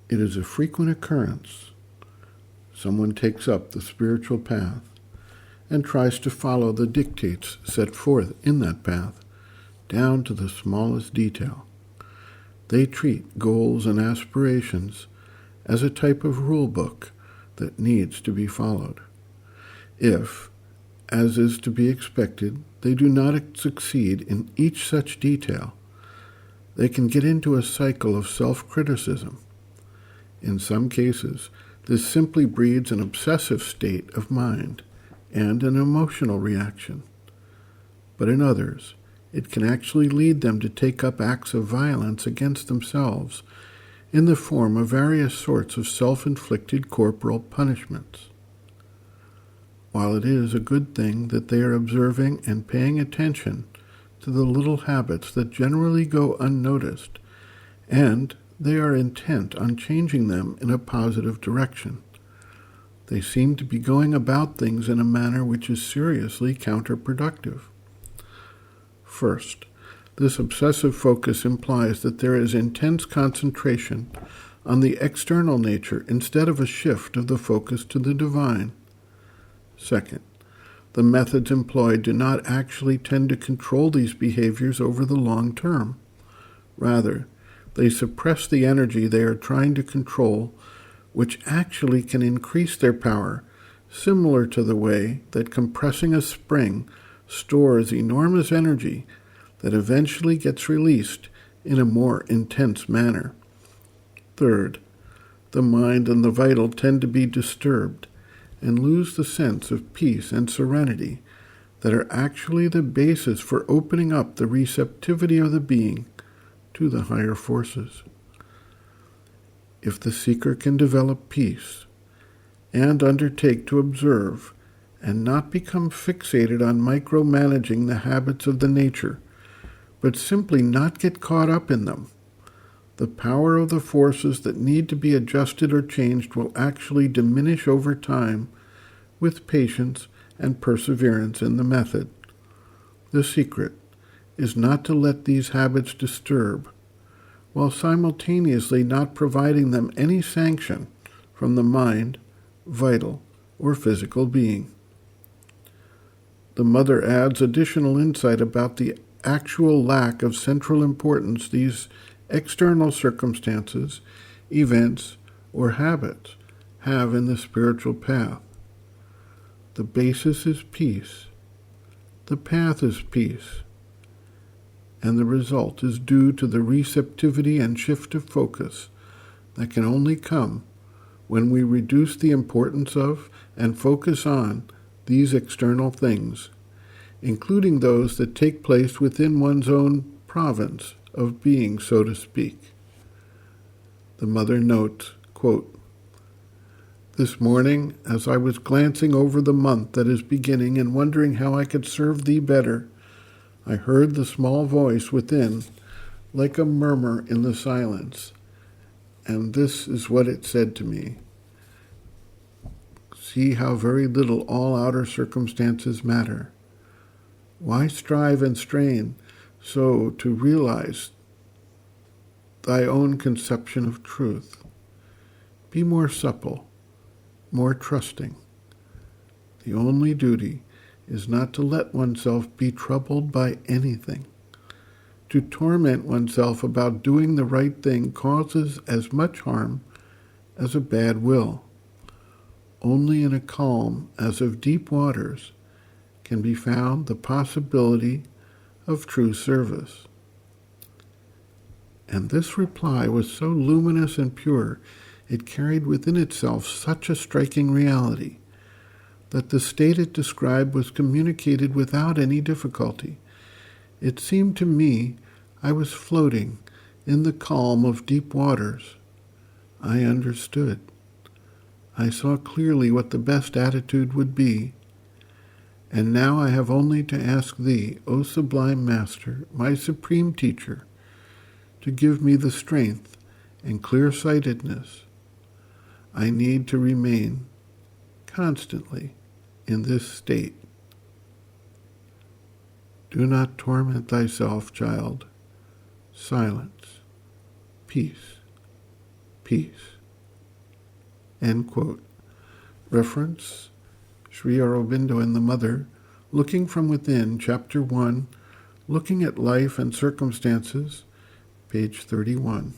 It is a frequent occurrence. Someone takes up the spiritual path and tries to follow the dictates set forth in that path, down to the smallest detail. They treat goals and aspirations as a type of rule book that needs to be followed. If, as is to be expected, they do not succeed in each such detail, they can get into a cycle of self-criticism. In some cases, this simply breeds an obsessive state of mind and an emotional reaction. But in others, it can actually lead them to take up acts of violence against themselves in the form of various sorts of self-inflicted corporal punishments. While it is a good thing that they are observing and paying attention to the little habits that generally go unnoticed, and they are intent on changing them in a positive direction, they seem to be going about things in a manner which is seriously counterproductive. First, this obsessive focus implies that there is intense concentration on the external nature instead of a shift of the focus to the divine. Second, the methods employed do not actually tend to control these behaviors over the long term. Rather, they suppress the energy they are trying to control, which actually can increase their power, similar to the way that compressing a spring stores enormous energy that eventually gets released in a more intense manner. Third, the mind and the vital tend to be disturbed and lose the sense of peace and serenity that are actually the basis for opening up the receptivity of the being to the higher forces. If the seeker can develop peace and undertake to observe and not become fixated on micromanaging the habits of the nature, but simply not get caught up in them, the power of the forces that need to be adjusted or changed will actually diminish over time with patience and perseverance in the method. The secret is not to let these habits disturb, while simultaneously not providing them any sanction from the mind, vital, or physical being. The mother adds additional insight about the actual lack of central importance these external circumstances, events, or habits have in the spiritual path. The basis is peace. The path is peace. And the result is due to the receptivity and shift of focus that can only come when we reduce the importance of and focus on these external things, including those that take place within one's own province of being, so to speak. The mother notes, quote, "This morning, as I was glancing over the month that is beginning and wondering how I could serve thee better, I heard the small voice within like a murmur in the silence, and this is what it said to me. See how very little all outer circumstances matter. Why strive and strain so to realize thy own conception of truth? Be more supple, more trusting. The only duty is not to let oneself be troubled by anything. To torment oneself about doing the right thing causes as much harm as a bad will. Only in a calm as of deep waters can be found the possibility of true service." And this reply was so luminous and pure, it carried within itself such a striking reality, that the state it described was communicated without any difficulty. It seemed to me I was floating in the calm of deep waters. I understood. I saw clearly what the best attitude would be. And now I have only to ask thee, O Sublime Master, my supreme teacher, to give me the strength and clear-sightedness I need to remain constantly in this state. Do not torment thyself, child. Silence, peace, peace. End quote. Reference, Sri Aurobindo and the Mother, Looking from Within, Chapter 1, Looking at Life and Circumstances, page 31.